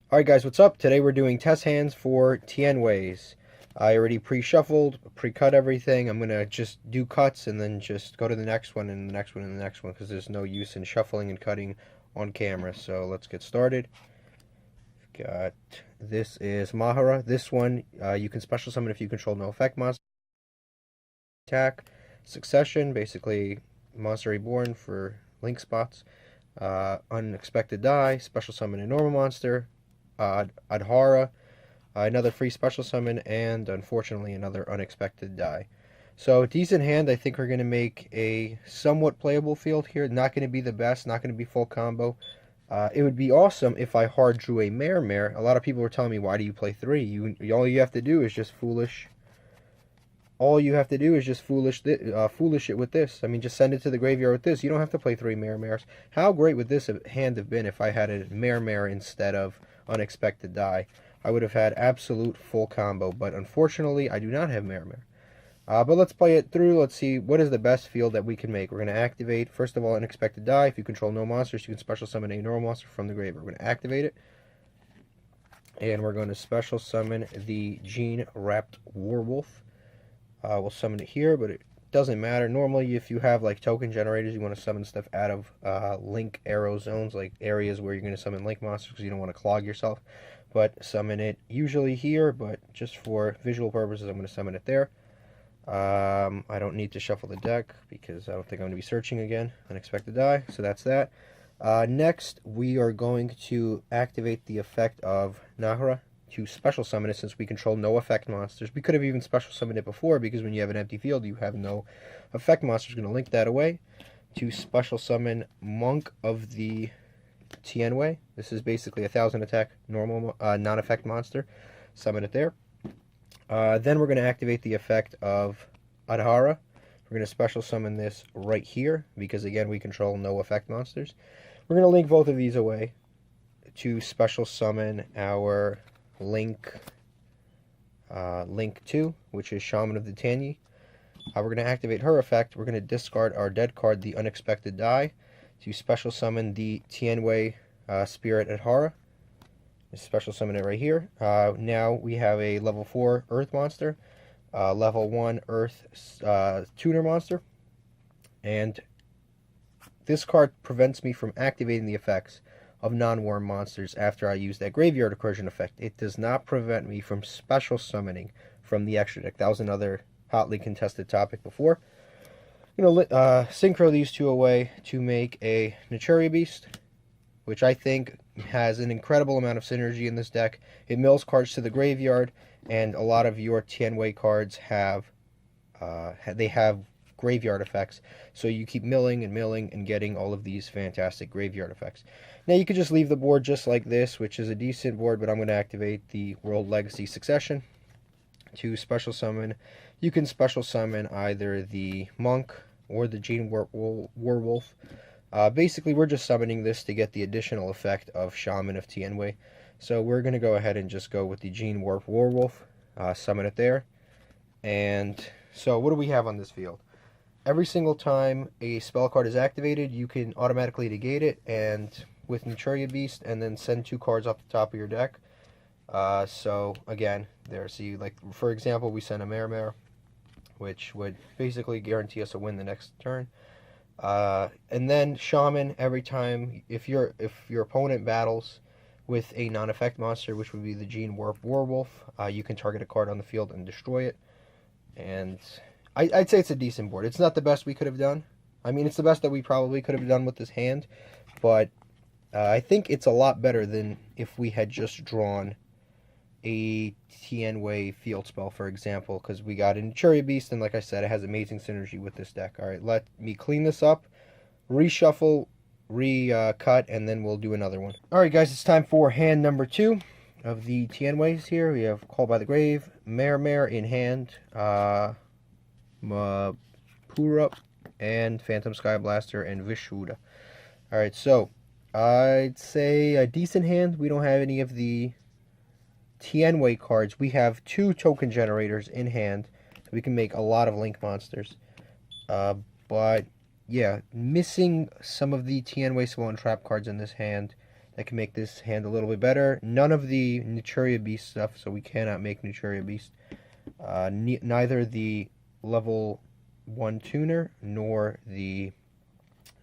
Alright guys, what's up? Today we're doing test hands for Tianweis. I already pre-shuffled, pre-cut everything. I'm going to just do cuts and then just go to the next one and the next one and the next one because there's no use in shuffling and cutting on camera. So let's get started. Got this is Mahara. This one you can special summon if you control no effect monster. Attack. Succession, basically monster reborn for link spots. Unexpected die, special summon a normal monster. Adhara, another free special summon, and unfortunately another unexpected die. So decent hand. I think we're going to make a somewhat playable field here. Not going to be the best, not going to be full combo. It would be awesome if I hard drew a mare. A lot of people were telling me, why do you play 3? All you have to do is just foolish. All you have to do is just foolish it with this. I mean, just send it to the graveyard with this. You don't have to play 3 mares. How great would this hand have been if I had a mare instead of unexpected die? I would have had absolute full combo, but unfortunately, I do not have mare. But let's play it through. Let's see what is the best field that we can make. We're going to activate, first of all, unexpected die. If you control no monsters, you can special summon a normal monster from the grave. We're going to activate it. And we're going to special summon the Gene-Wrapped Werewolf. We'll summon it here, but it doesn't matter. Normally, if you have like token generators, you want to summon stuff out of link arrow zones, like areas where you're going to summon link monsters because you don't want to clog yourself. But summon it usually here, but just for visual purposes, I'm going to summon it there. I don't need to shuffle the deck because I don't think I'm going to be searching again. Unexpected die, so that's that. Next, we are going to activate the effect of Nahara to special summon it since we control no effect monsters. We could have even special summoned it before because when you have an empty field, you have no effect monsters. Going to link that away to special summon Monk of the Tianwei. This is basically 1,000 attack normal non-effect monster. Summon it there. Then we're going to activate the effect of Adhara. We're going to special summon this right here because again we control no effect monsters. We're going to link both of these away to special summon our Link 2, which is Shaman of the Tenyi. We're going to activate her effect. We're going to discard our dead card, the Unexpected Die, to special summon the Tianwei Spirit Adhara. Special summon it right here. Now we have a level 4 Earth monster, level 1 Earth Tuner monster, and this card prevents me from activating the effects of non-worm monsters after I use that graveyard recursion effect. It does not prevent me from special summoning from the extra deck. That was another hotly contested topic before. Synchro these two away to make a Nuturia Beast, which I think has an incredible amount of synergy in this deck. It mills cards to the graveyard, and a lot of your Tianwei cards have graveyard effects, so you keep milling and getting all of these fantastic graveyard effects. Now you could just leave the board just like this, which is a decent board, but I'm going to activate the World Legacy Succession to special summon. You can special summon either the Monk or the Gene Werewolf. Basically, we're just summoning this to get the additional effect of Shaman of Tianwei. So we're going to go ahead and just go with the Gene Werewolf, summon it there. And so what do we have on this field? Every single time a spell card is activated, you can automatically negate it, and with Nuturia Beast, and then send 2 cards off the top of your deck. So again, there. See, like for example, we send a mare, which would basically guarantee us a win the next turn. And then Shaman every time if your opponent battles with a non-effect monster, which would be the Gene Werewolf, you can target a card on the field and destroy it. And I'd say it's a decent board. It's not the best we could have done. I mean, it's the best that we probably could have done with this hand, but I think it's a lot better than if we had just drawn a Tianwei field spell, for example, because we got a Nuturia Beast, and like I said, it has amazing synergy with this deck. Alright, let me clean this up, reshuffle, recut, and then we'll do another one. Alright guys, it's time for hand number 2 of the Tianweis here. We have Call by the Grave, Mare in hand, Purup, and Phantom Sky Blaster, and Vishuda. Alright, so I'd say a decent hand. We don't have any of the Tianwei cards. We have 2 token generators in hand. We can make a lot of link monsters. But yeah, missing some of the Tianwei Slow and Trap cards in this hand that can make this hand a little bit better. None of the Nuturia Beast stuff, so we cannot make Nuturia Beast. Neither the level 1 tuner nor the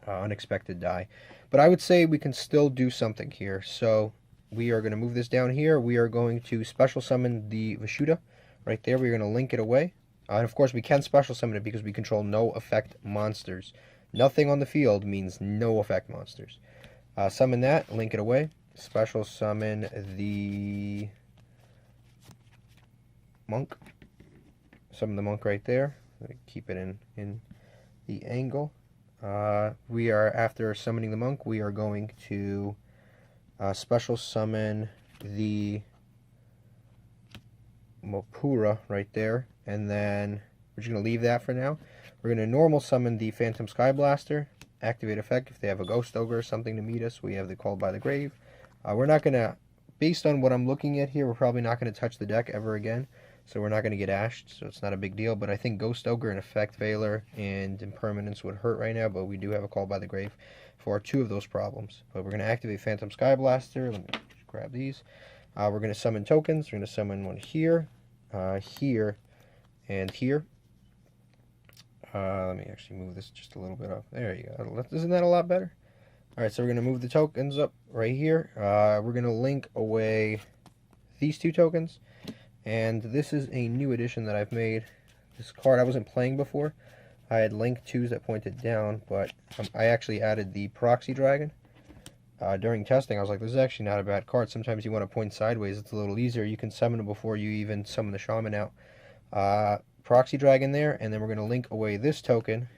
unexpected die. But I would say we can still do something here. So we are going to move this down here. We are going to special summon the Vishuddha right there. We're going to link it away. And of course we can special summon it because we control no effect monsters. Nothing on the field means no effect monsters. Summon that, link it away. Special summon the monk. Summon the monk right there. Keep it in the angle. We are, after summoning the monk, we are going to special summon the Mopura right there, and then we're just going to leave that for now. We're going to normal summon the Phantom Sky Blaster, activate effect if they have a Ghost Ogre or something to meet us. We have the Called by the Grave. We're not going to, based on what I'm looking at here, we're probably not going to touch the deck ever again, so we're not going to get ashed, so it's not a big deal. But I think Ghost Ogre and Effect Veiler and Impermanence would hurt right now, but we do have a Call by the Grave for 2 of those problems. But we're going to activate Phantom Sky Blaster. Let me just grab these. We're going to summon tokens. We're going to summon one here, here, and here. Let me actually move this just a little bit up. There you go. Isn't that a lot better? Alright, so we're going to move the tokens up right here. We're going to link away these 2 tokens. And this is a new addition that I've made. This card I wasn't playing before. I had link 2s that pointed down, but I actually added the Proxy Dragon. During testing, I was like, this is actually not a bad card. Sometimes you want to point sideways. It's a little easier. You can summon it before you even summon the Shaman out. Proxy Dragon there, and then we're going to link away this token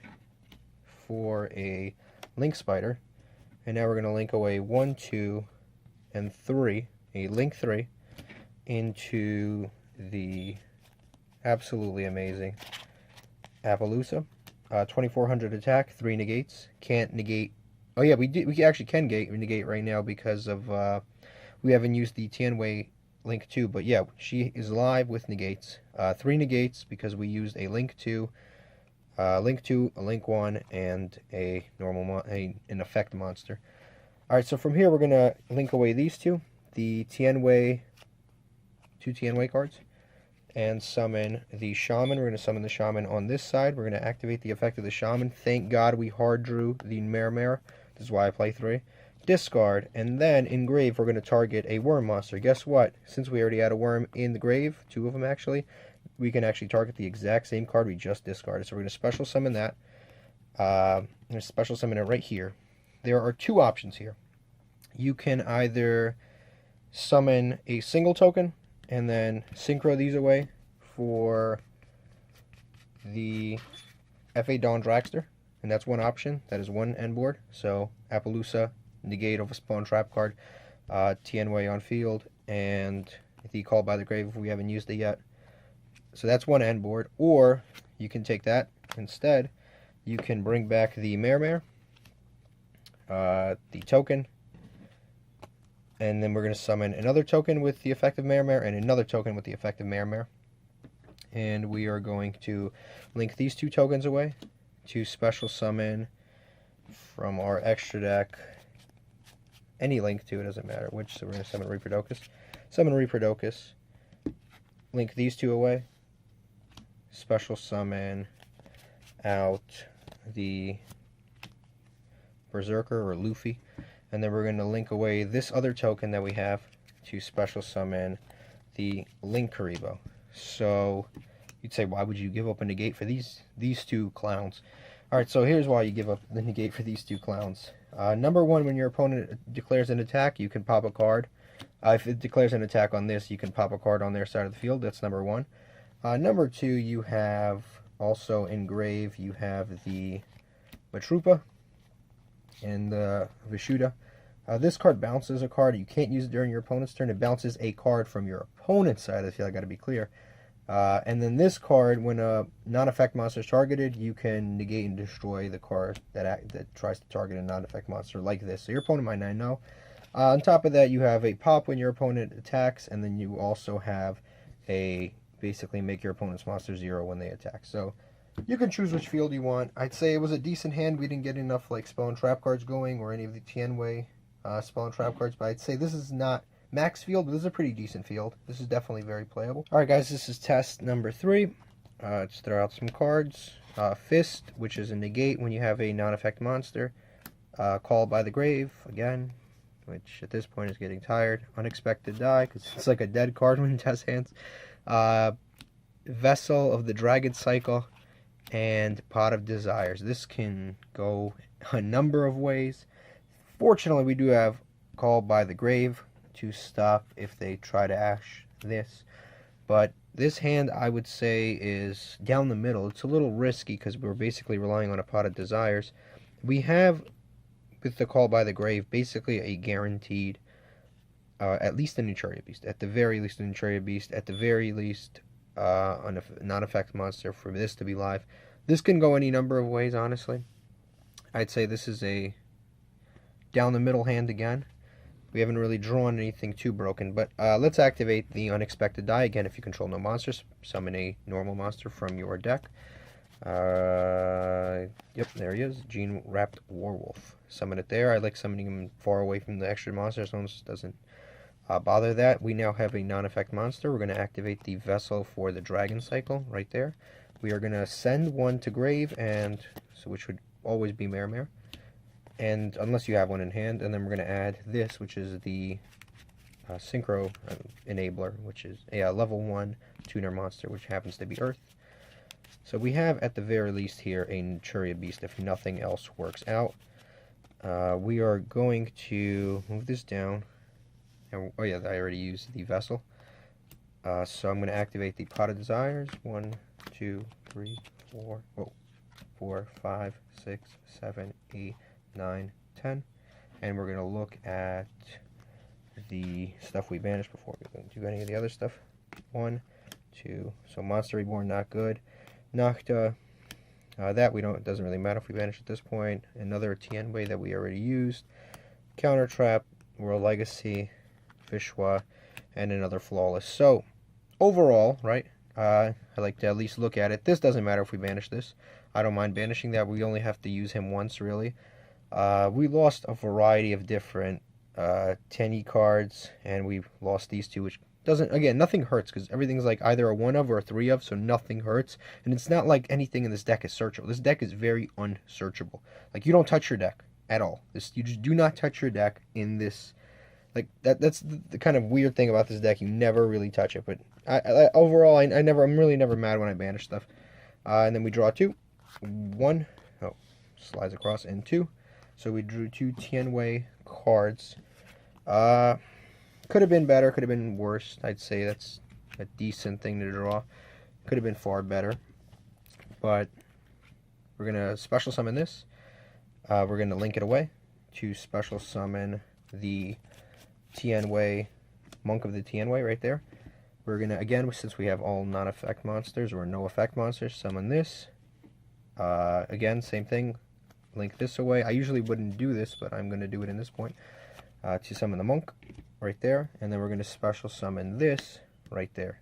for a Link Spider. And now we're going to link away 1, 2, and 3, a Link 3, into the absolutely amazing Appaloosa. 2400 attack, 3 negates. Can't negate. Oh yeah, we actually can negate right now because of we haven't used the Tianwei Link 2, but yeah, she is live with negates. 3 negates because we used a Link 2, a Link 1, and a normal an effect monster. Alright, so from here we're going to link away these 2, the Tianwei, 2 Tianwei cards, and summon the Shaman. We're going to summon the Shaman on this side. We're going to activate the effect of the Shaman. Thank God we hard drew the Mare. This is why I play 3. Discard, and then in grave we're going to target a worm monster. Guess what? Since we already had a worm in the grave, 2 of them actually, we can actually target the exact same card we just discarded. So we're going to special summon that. I'm going to special summon it right here. There are 2 options here. You can either summon a single token and then synchro these away for the F8 Dawn Dragster, and that's one option. That is one end board. So Appaloosa, negate of a spawn trap card, Tianwei on field, and the Call by the Grave if we haven't used it yet. So that's one end board. Or you can take that instead. You can bring back the Mare, the token, and then we're going to summon another token with the effective Mare and another token with the effective Mare. And we are going to link these 2 tokens away to special summon from our extra deck any link to, it doesn't matter which. So we're going to summon Reaperdocus. Summon Reaperdocus. Link these 2 away. Special summon out the Berserker or Luffy. And then we're going to link away this other token that we have to special summon the Link Karibo. So you'd say, why would you give up a negate for these 2 clowns? Alright, so here's why you give up the negate for these 2 clowns. Number 1, when your opponent declares an attack, you can pop a card. If it declares an attack on this, you can pop a card on their side of the field. That's number 1. Number 2, you have also in grave, you have the Matrupa and the Vishuddha. This card bounces a card. You can't use it during your opponent's turn. It bounces a card from your opponent's side of the field. I got to be clear. And then this card, when a non-effect monster is targeted, you can negate and destroy the card that tries to target a non-effect monster like this. So your opponent might not know. On top of that, you have a pop when your opponent attacks, and then you also have a basically make your opponent's monster 0 when they attack. So you can choose which field you want. I'd say it was a decent hand. We didn't get enough like spell and trap cards going or any of the Tianwei spell and trap cards, but I'd say this is not max field, but this is a pretty decent field. This is definitely very playable. Alright guys, this is test number 3. Let's throw out some cards. Fist, which is a negate when you have a non-effect monster. Called by the Grave, again, which at this point is getting tired. Unexpected Die, because it's like a dead card when it has hands. Vessel of the Dragon Cycle, and Pot of Desires. This can go a number of ways. Fortunately, we do have Called by the Grave to stop if they try to ash this. But this hand, I would say, is down the middle. It's a little risky because we're basically relying on a Pot of Desires. We have, with the Call by the Grave, basically a guaranteed, at least a Nuturia Beast. At the very least a Nuturia Beast. At the very least, a non-effect monster for this to be live. This can go any number of ways, honestly. I'd say this is a down the middle hand again. We haven't really drawn anything too broken, but let's activate the Unexpected Die. Again, if you control no monsters, summon a normal monster from your deck. Yep, there he is. Gene Wrapped Warwolf. Summon it there. I like summoning him far away from the extra monsters, so it doesn't bother that. We now have a non-effect monster. We're going to activate the Vessel for the Dragon Cycle right there. We are going to send one to grave, and so which would always be Mare, and unless you have one in hand, and then we're going to add this, which is the Synchro Enabler, which is a level 1 tuner monster, which happens to be Earth. So we have, at the very least here, a Nuturia Beast if nothing else works out. We are going to move this down. Oh yeah, I already used the Vessel. So I'm going to activate the Pot of Desires. 1, 2, 3, 4, 4, 5, 6, 7, 8, 9, 10. And we're going to look at the stuff we banished before we do any of the other stuff. 1, 2. So Monster Reborn, not good. Nocta, that we don't, it doesn't really matter if we banish at this point. Another Tianwei that we already used. Counter Trap, World Legacy, Fishwa, and another Flawless. So, overall, right, I like to at least look at it. This doesn't matter if we banish this. I don't mind banishing that. We only have to use him once, really. We lost a variety of different Tenyi cards, and we lost these two, which doesn't, again, nothing hurts, because everything's like either a 1 of or a 3 of, so nothing hurts. And it's not like anything in this deck is searchable. This deck is very unsearchable. Like, you don't touch your deck at all. You just do not touch your deck in this. Like, that's the kind of weird thing about this deck. You never really touch it. But overall, I'm really never mad when I banish stuff. And then we draw 2. 1. Oh, slides across, and 2. So we drew 2 Tianwei cards. Could have been better, could have been worse. I'd say that's a decent thing to draw. Could have been far better. But we're going to special summon this. We're going to link it away to special summon the Tianwei, Monk of the Tianwei right there. We're going to, again, since we have all non-effect monsters or no effect monsters, summon this. Again, same thing. Link this away. I usually wouldn't do this, but I'm going to do it in this point. To summon the Monk right there, and then we're going to special summon this right there.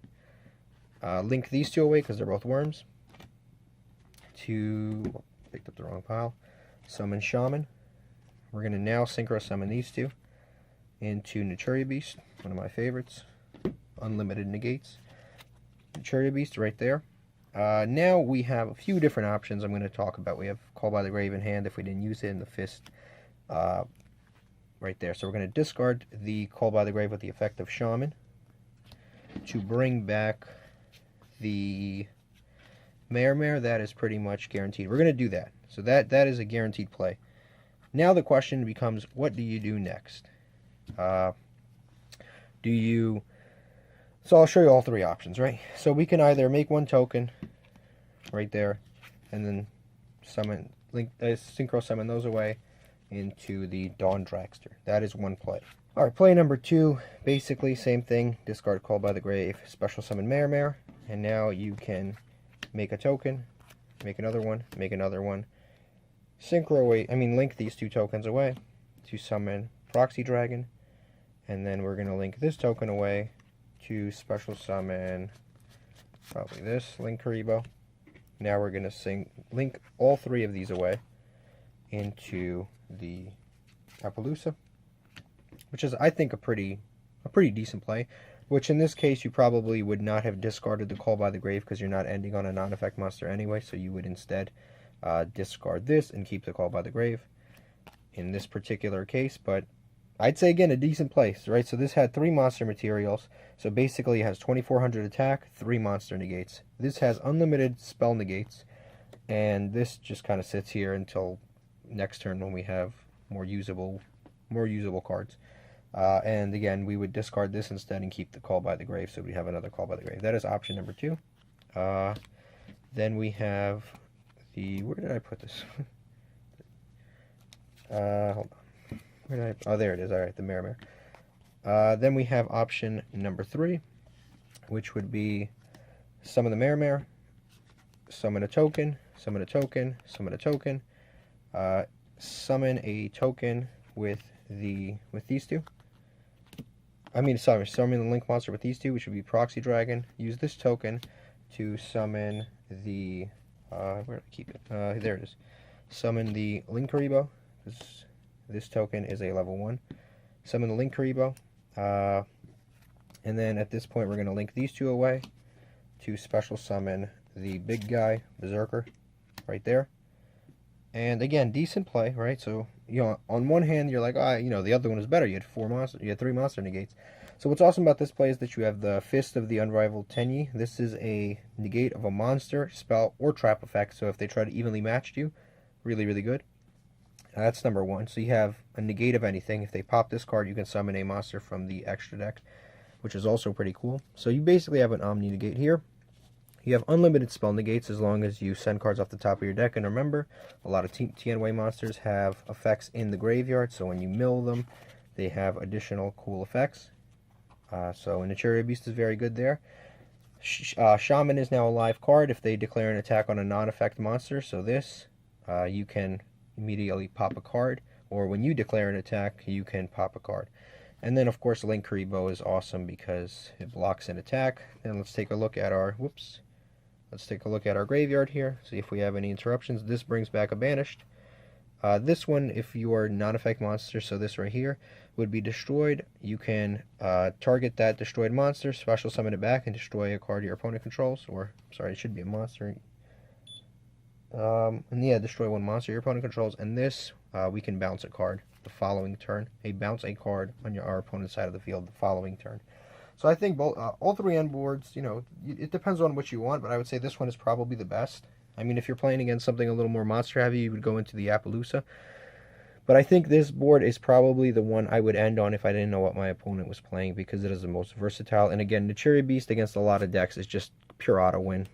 Link these two away because they're both worms. Picked up the wrong pile. Summon Shaman. We're going to now synchro summon these two into Nuturia Beast, one of my favorites. Unlimited negates. Nuturia Beast right there. Now we have a few different options I'm going to talk about. We have Call by the Grave in hand if we didn't use it in the Fist. Right there. So we're going to discard the Call by the Grave with the effect of Shaman to bring back the Mare. That is pretty much guaranteed. We're going to do that. So that is a guaranteed play. Now the question becomes, what do you do next? So I'll show you all 3 options, right? So we can either make 1 token right there and then synchro summon those away into the Dawn Dragster. That is one play. Alright, play number 2, basically same thing. Discard Call by the Grave, special summon Mare, and now you can make a token, make another one, link these 2 tokens away to summon Proxy Dragon, and then we're going to link this token away to special summon probably this, Link Karibo. Now we're going to link all 3 of these away into the Appaloosa. which is, I think, a pretty decent play. Which in this case, you probably would not have discarded the Call by the Grave because you're not ending on a non-effect monster anyway, so you would instead discard this and keep the Call by the Grave in this particular case. But I'd say, again, a decent place, right? So this had 3 monster materials, so basically it has 2400 attack, 3 monster negates. This has unlimited spell negates, and this just kind of sits here until next turn when we have more usable cards. And again, we would discard this instead and keep the Call by the Grave, so we have another Call by the Grave. That is option number 2. Then we have the... Where did I put this? Hold on. Where did I... Oh, there it is. Alright, the Mare. Then we have option number 3, which would be summon the Mare, summon a token, summon a token, summon a token, summon a token with these two. Summon the link monster with these two, which would be Proxy Dragon. Use this token to summon the... where did I keep it? There it is. Summon the Link Karibo. This token is a level 1. Summon the Link Karibo. And then at this point, we're going to link these two away to special summon the big guy, Berserker, right there. And again, decent play, right? So, on one hand, you're like, the other one is better. You had 3 monster negates. So what's awesome about this play is that you have the Fist of the Unrivaled Tenyi. This is a negate of a monster, spell, or trap effect. So if they try to evenly match you, really, really good. That's number 1. So you have a negate of anything. If they pop this card, you can summon a monster from the extra deck, which is also pretty cool. So you basically have an Omni negate here. You have unlimited spell negates as long as you send cards off the top of your deck. And remember, a lot of TNY monsters have effects in the graveyard, so when you mill them, they have additional cool effects. So Nuturia Beast is very good there. Shaman is now a live card if they declare an attack on a non-effect monster. So this, you can immediately pop a card, or when you declare an attack, you can pop a card. And then, of course, Link Karibo is awesome because it blocks an attack. And let's take a look at our... Whoops. Let's take a look at our graveyard here, see if we have any interruptions. This brings back a Banished. This one, if you are non-effect monster, so this right here, would be destroyed. You can target that destroyed monster, special summon it back, and destroy a card your opponent controls. Or, sorry, it should be a monster. And yeah, destroy 1 monster your opponent controls. And this, we can bounce a card the following turn. Bounce a card on our opponent's side of the field the following turn. So I think all 3 end boards, it depends on what you want, but I would say this one is probably the best. I mean, if you're playing against something a little more monster heavy, you would go into the Appaloosa. But I think this board is probably the one I would end on if I didn't know what my opponent was playing, because it is the most versatile. And again, Nuturia Beast against a lot of decks is just pure auto win.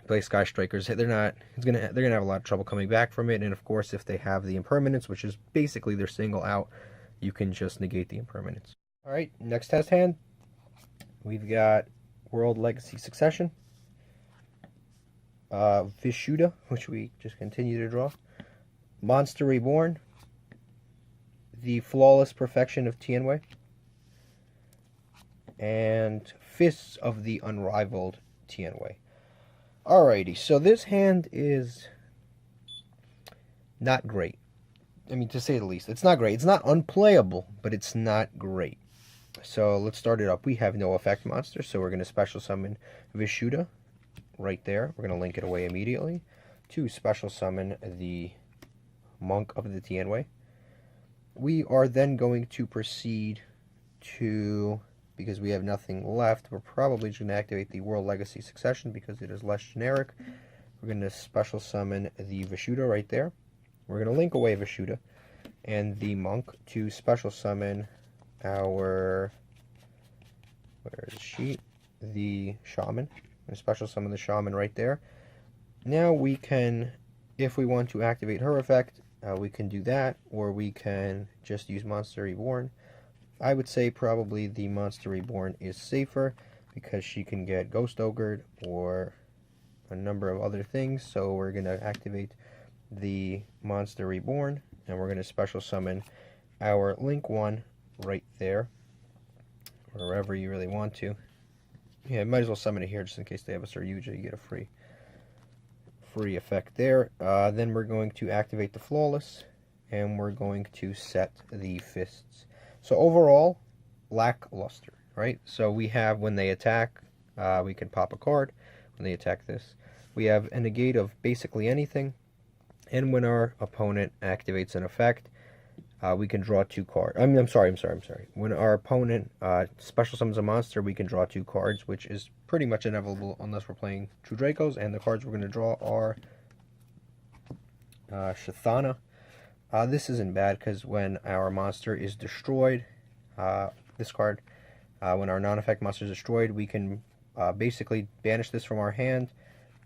Play Sky Strikers, they're gonna have a lot of trouble coming back from it. And of course, if they have the impermanence, which is basically their single out, you can just negate the impermanence. All right, next test hand. We've got World Legacy Succession, Vishuda, which we just continue to draw, Monster Reborn, the Flawless Perfection of Tianwei, and Fists of the Unrivaled Tianwei. Alrighty, so this hand is not great. I mean, to say the least. It's not great. It's not unplayable, but it's not great. So let's start it up. We have no effect monster, so we're going to special summon Vishuda right there. We're going to link it away immediately to special summon the Monk of the Tianwei. We are then going to proceed to, because we have nothing left, we're probably just going to activate the World Legacy Succession because it is less generic. We're going to special summon the Vishuda right there. We're going to link away Vishuda and the Monk to special summon our, where is she? The Shaman. And special summon the Shaman right there. Now we can, if we want to activate her effect, we can do that, or we can just use Monster Reborn. I would say probably the Monster Reborn is safer because she can get Ghost Ogred or a number of other things. So we're going to activate the Monster Reborn, and we're going to special summon our Link 1 right there, or wherever you really want to. Yeah, might as well summon it here just in case they have a Saryuja. You get a free effect there. Then we're going to activate the Flawless, and we're going to set the Fists. So overall, lackluster, right? So we have when they attack, we can pop a card. When they attack this, we have a negate of basically anything. And when our opponent activates an effect, we can draw 2 cards. I'm sorry. When our opponent special summons a monster, we can draw 2 cards, which is pretty much inevitable unless we're playing True Dracos. And the cards we're going to draw are Shathana. This isn't bad because when our monster is destroyed, this card, when our non-effect monster is destroyed, we can basically banish this from our hand,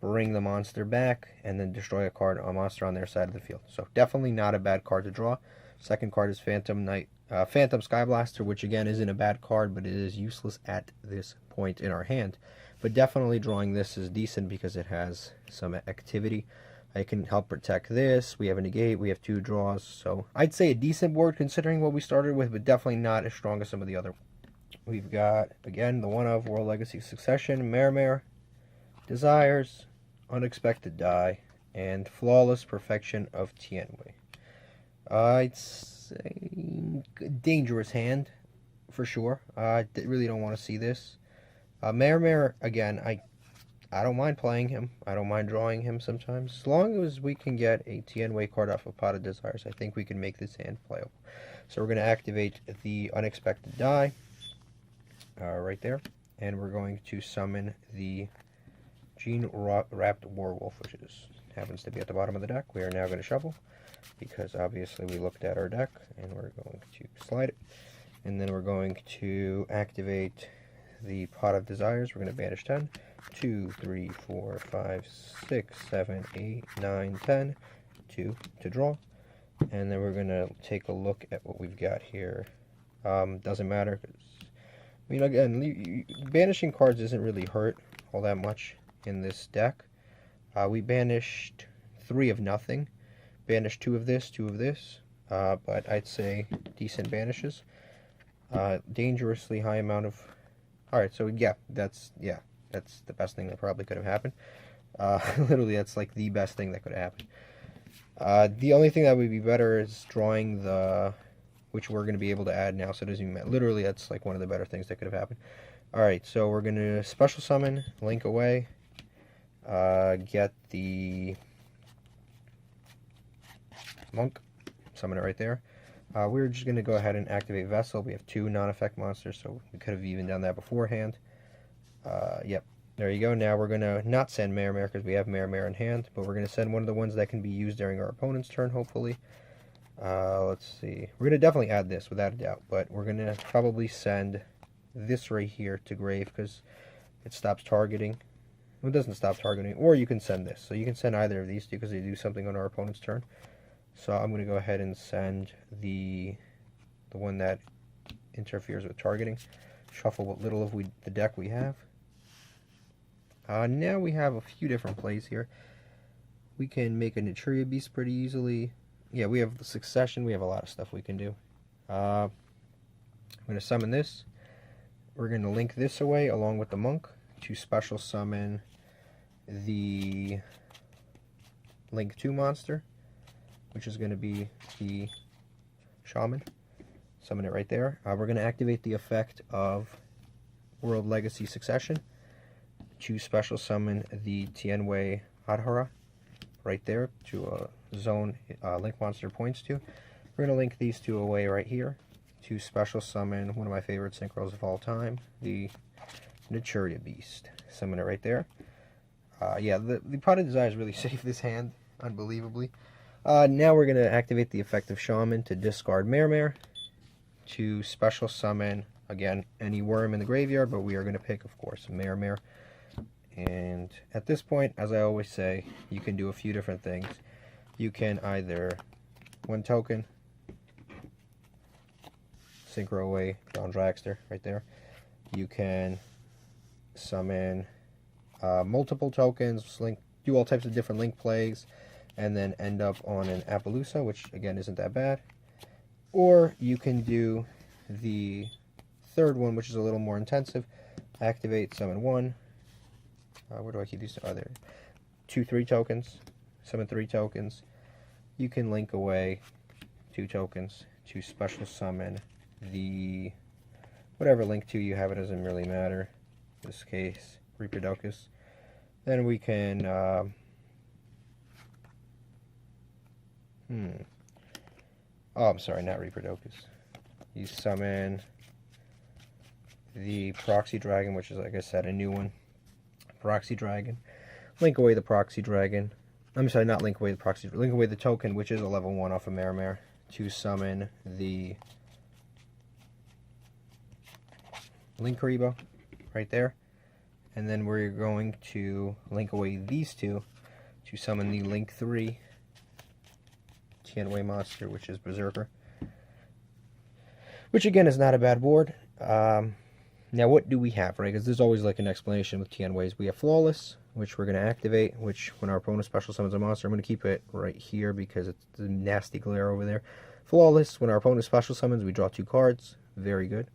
bring the monster back, and then destroy a monster on their side of the field. So definitely not a bad card to draw. Second card is Phantom Skyblaster, which again isn't a bad card, but it is useless at this point in our hand. But definitely drawing this is decent because it has some activity. It can help protect this. We have a negate. We have 2 draws. So I'd say a decent board considering what we started with, but definitely not as strong as some of the other. We've got, again, the one of World Legacy Succession, Mare, Desires, Unexpected Die, and Flawless Perfection of Tianwei. I'd say dangerous hand, for sure. I really don't want to see this. Mare, again, I don't mind playing him. I don't mind drawing him sometimes. As long as we can get a Tianwei card off of Pot of Desires, I think we can make this hand playable. So we're going to activate the Unexpected Die right there. And we're going to summon the Gene-Wrapped Werewolf, which happens to be at the bottom of the deck. We are now going to shuffle, because obviously we looked at our deck, and we're going to slide it. And then we're going to activate the Pot of Desires. We're going to banish 10. 2, 3, 4, 5, 6, 7, 8, 9, 10. 2 to draw. And then we're going to take a look at what we've got here. Doesn't matter, because, I mean, again, banishing cards doesn't really hurt all that much in this deck. We banished 3 of nothing. Banished 2 of this, 2 of this. But I'd say decent banishes. Dangerously high amount of... Alright, so yeah, that's the best thing that probably could have happened. Literally, that's like the best thing that could have happened. The only thing that would be better is drawing the... which we're going to be able to add now, so it doesn't even matter. Literally, that's like one of the better things that could have happened. Alright, so we're going to special summon, link away, get the Monk, summon it right there. We're just going to go ahead and activate Vessel. We have 2 non-effect monsters, so we could have even done that beforehand. Yep, there you go. Now we're going to not send Mare because we have Mare in hand, but we're going to send one of the ones that can be used during our opponent's turn, hopefully. Let's see. We're going to definitely add this, without a doubt, but we're going to probably send this right here to Grave because it stops targeting. Well, it doesn't stop targeting, or you can send this. So you can send either of these two because they do something on our opponent's turn. So I'm going to go ahead and send the one that interferes with targeting. Shuffle what little of the deck we have. Now we have a few different plays here. We can make a Nuturia Beast pretty easily. Yeah, we have the Succession. We have a lot of stuff we can do. I'm going to summon this. We're going to link this away along with the Monk to special summon the Link 2 monster, which is going to be the Shaman. Summon it right there. We're going to activate the effect of World Legacy Succession to special summon the Tianwei Adhara right there to a zone Link monster points to. We're going to link these 2 away right here to special summon one of my favorite synchros of all time, the Nuturia Beast. Summon it right there. Yeah, the Pot of Desires really saved this hand, unbelievably. Now we're going to activate the effect of Shaman to discard Mare to special summon, again, any worm in the graveyard, but we are going to pick, of course, Mare. And at this point, as I always say, you can do a few different things. You can either 1 token, Synchro away, Dawn Dragster, right there. You can summon multiple tokens, do all types of different link plays, and then end up on an Appaloosa, which again isn't that bad. Or you can do the third one, which is a little more intensive. Activate, summon 1. Where do I keep these? Oh, there. 2, 3 tokens. Summon 3 tokens. You can link away 2 tokens to special summon the whatever link 2 you have, it doesn't really matter. In this case, Reproducus. Then we can oh, I'm sorry, not Reproducus. You summon the Proxy Dragon, which is, like I said, a new one. Proxy Dragon. Link away the Proxy Dragon. I'm sorry, not link away the Proxy. Link away the token, which is a level 1 off of Marimar, to summon the Linkuriboh right there. And then we're going to link away these two to summon the Link 3 Tianwei monster, which is Berserker. Which again is not a bad board. Now what do we have, right? Because there's always like an explanation with Tianweis. We have Flawless, which we're going to activate, which when our opponent special summons a monster, I'm going to keep it right here because it's a nasty glare over there. Flawless, when our opponent special summons, we draw 2 cards. Very good.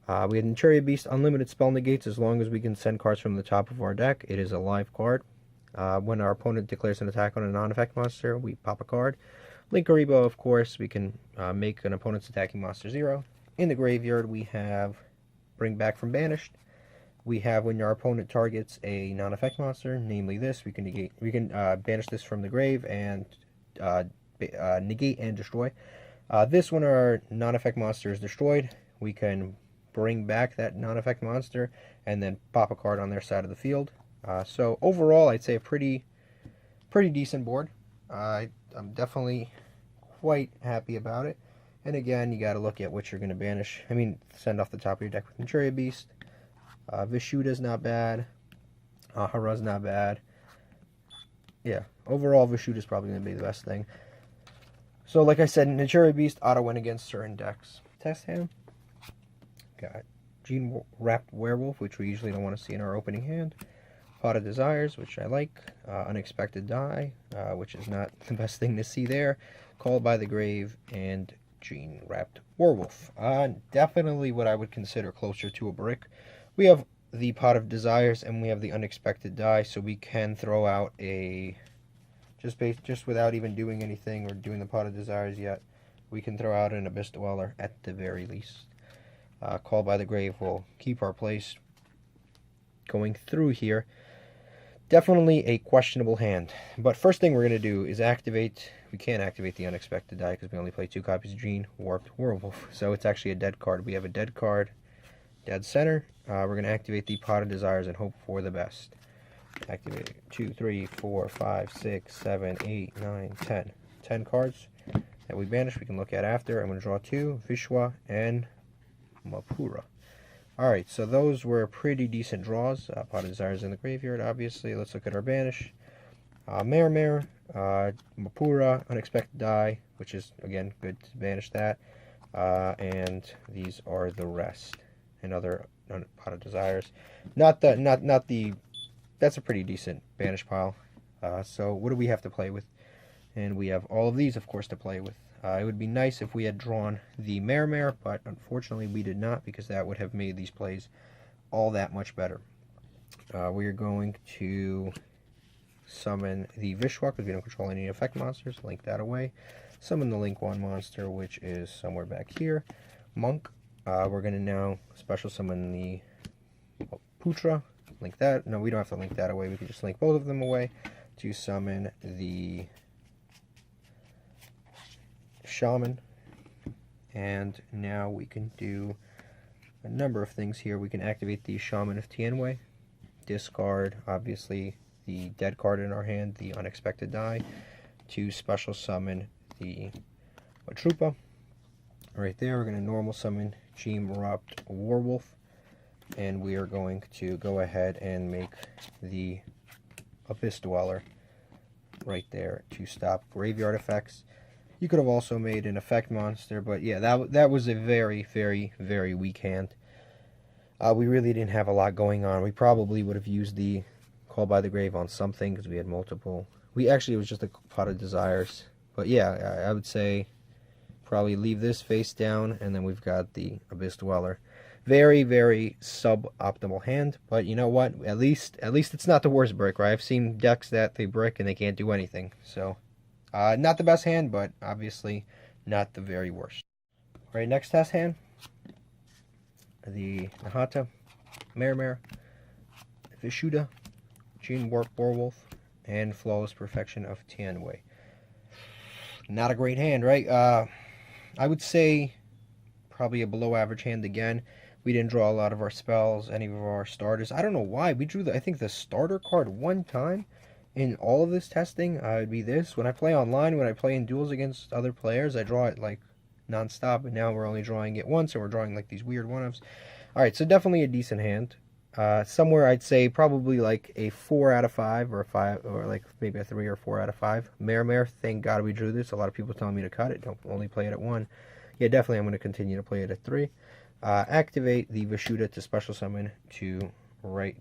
We have Nuturia Beast, unlimited spell negates as long as we can send cards from the top of our deck. It is a live card. When our opponent declares an attack on a non-effect monster, we pop a card. Linkuriboh, of course, we can make an opponent's attacking monster 0. In the graveyard, we have Bring Back from Banished. We have when our opponent targets a non-effect monster, namely this, we can banish this from the grave and negate and destroy. This, when our non-effect monster is destroyed, we can bring back that non-effect monster and then pop a card on their side of the field. So overall, I'd say a pretty decent board. I'm definitely quite happy about it. And again, you got to look at what you're going to banish. I mean, send off the top of your deck with Nuturia Beast. Vishuda's not bad. Hara's not bad. Yeah, overall, Vishuda's probably going to be the best thing. So, like I said, Nuturia Beast auto-win against certain decks. Test hand. Got Gene-Wrapped Werewolf, which we usually don't want to see in our opening hand. Pot of Desires, which I like. Unexpected Die, which is not the best thing to see there. Called by the Grave, and Gene-Wrapped Werewolf. Definitely what I would consider closer to a brick. We have the Pot of Desires, and we have the Unexpected Die, so we can throw out a... Just without even doing anything or doing the Pot of Desires yet, we can throw out an Abyss Dweller at the very least. Called by the Grave will keep our place going through here. Definitely a questionable hand. But first thing we're going to do is activate... We can't activate the Unexpected Die because we only play 2 copies of Gene-Warped Werewolf. So it's actually a dead card. We have a dead card, dead center. We're going to activate the Pot of Desires and hope for the best. Activate 2, 3, 4, 5, 6, 7, 8, 9, 10. 10 cards that we banish. We can look at after. I'm going to draw 2, Vishwa and Mapura. Alright, so those were pretty decent draws. Pot of Desires in the graveyard, obviously. Let's look at our banish. Marimar, Mapura, Unexpected Die, which is, again, good to banish that. And these are the rest. Another Pot of Desires. Not the... That's a pretty decent banish pile. So what do we have to play with? And we have all of these, of course, to play with. It would be nice if we had drawn the Marimar, but unfortunately we did not, because that would have made these plays all that much better. We are going to summon the Vishwa, because we don't control any effect monsters. Link that away. Summon the Link 1 monster, which is somewhere back here. Monk. We're going to now special summon the Putra. Link that. No, we don't have to link that away. We can just link both of them away to summon the Shaman. And now we can do a number of things here. We can activate the Shaman of Tianwei. Discard, obviously, the dead card in our hand, the Unexpected Die, to special summon the Atrupa. Right there, we're going to normal summon Gene-Wrapped Werewolf. And we are going to go ahead and make the Abyss Dweller right there to stop graveyard effects. You could have also made an effect monster, but yeah, that was a very, very, very weak hand. We really didn't have a lot going on. We probably would have used the Call by the Grave on something, because we had multiple. It was just a Pot of Desires. But yeah, I would say probably leave this face down, and then we've got the Abyss Dweller. Very, very suboptimal hand, but you know what? At least it's not the worst brick, right? I've seen decks that they brick and they can't do anything. So, not the best hand, but obviously not the very worst. All right, next test hand. the Nahata, Mermere, Vishuda, Gene Warp Werewolf, and Flawless Perfection of Tianwei. Not a great hand, right? I would say probably a below average hand again. We didn't draw a lot of our spells, any of our starters. I don't know why. We drew, I think, the starter card one time in all of this testing. It'd be this. When I play online, when I play in duels against other players, I draw it like non-stop, but now we're only drawing it once, and we're drawing like these weird one-offs. Alright, so definitely a decent hand. Somewhere I'd say probably like a 4 out of 5 or a 5 or like maybe a 3 or 4 out of 5. Mermere, thank God we drew this. A lot of people telling me to cut it. Don't only play it at 1. Yeah, definitely I'm going to continue to play it at 3. Activate the Vishuda to special summon to right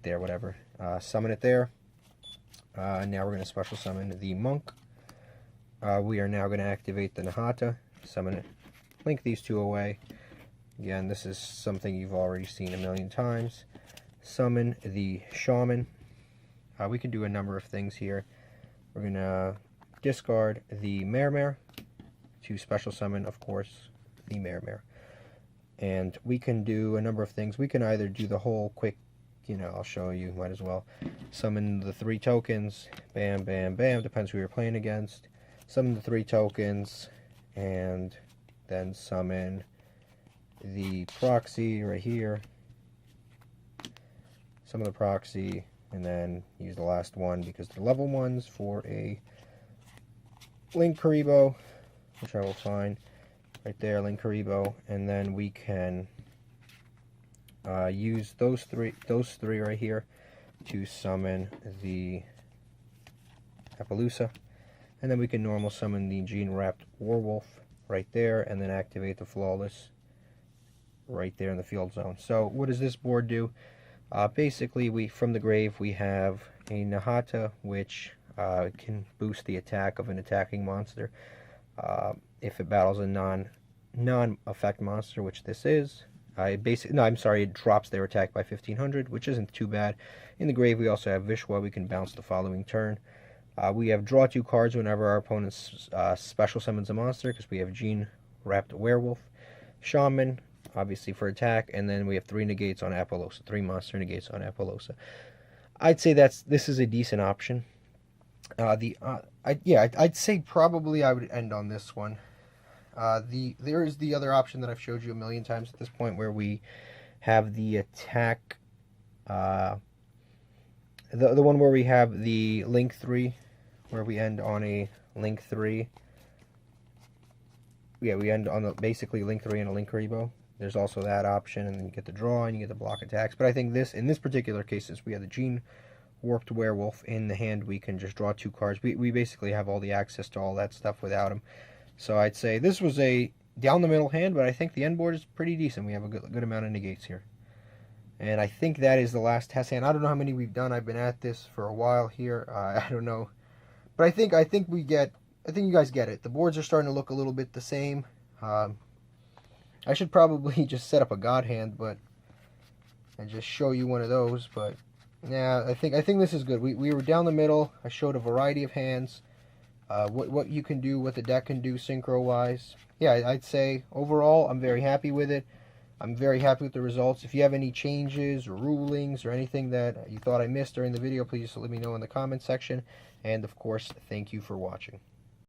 there, whatever. Summon it there. Now we're going to special summon the Monk. We are now going to activate the Nahata, summon it, link these two away. Again, this is something you've already seen a million times. Summon the Shaman. We can do a number of things here. We're going to discard the Mermere to special summon, of course, the Mermere. And we can do a number of things. We can either do the whole quick, I'll show you, might as well. Summon the 3 tokens, bam, bam, bam, depends who you're playing against. Summon the 3 tokens, and then summon the proxy right here. Summon the proxy, and then use the last one because they're level 1s for a Link Karibo, which I will find right there, Link Karibo, and then we can use those three right here to summon the Appaloosa, and then we can normal summon the Gene Wrapped Werewolf right there, and then activate the Flawless right there in the field zone. So what does this board do? Basically, from the grave we have a Nahata, which can boost the attack of an attacking monster if it battles a non-effect monster, which this is. It drops their attack by 1500, which isn't too bad. In the grave, we also have Vishwa. We can bounce the following turn. We have draw 2 cards whenever our opponent special summons a monster, because we have Gene Wrapped Werewolf, Shaman, obviously for attack, and then we have 3 negates on Appaloosa, 3 monster negates on Appaloosa. I'd say this is a decent option. I'd say probably I would end on this one. There is the other option that I've showed you a million times at this point, where we have the attack, the one where we have the Link 3, where we end on a Link 3. Yeah, we end on basically Link 3 and a Link Karibo. There's also that option, and then you get the draw and you get the block attacks. But I think in this particular case, since we have the Gene Warped Werewolf in the hand, we can just draw 2 cards. We basically have all the access to all that stuff without him. So I'd say this was a down the middle hand, but I think the end board is pretty decent. We have a good amount of negates here. And I think that is the last test hand. I don't know how many we've done. I've been at this for a while here. I don't know. But I think you guys get it. The boards are starting to look a little bit the same. I should probably just set up a God hand, and just show you one of those. But yeah, I think this is good. We were down the middle. I showed a variety of hands. What you can do, what the deck can do synchro-wise. Yeah, I'd say overall I'm very happy with it. I'm very happy with the results. If you have any changes or rulings or anything that you thought I missed during the video, please let me know in the comment section. And of course, thank you for watching.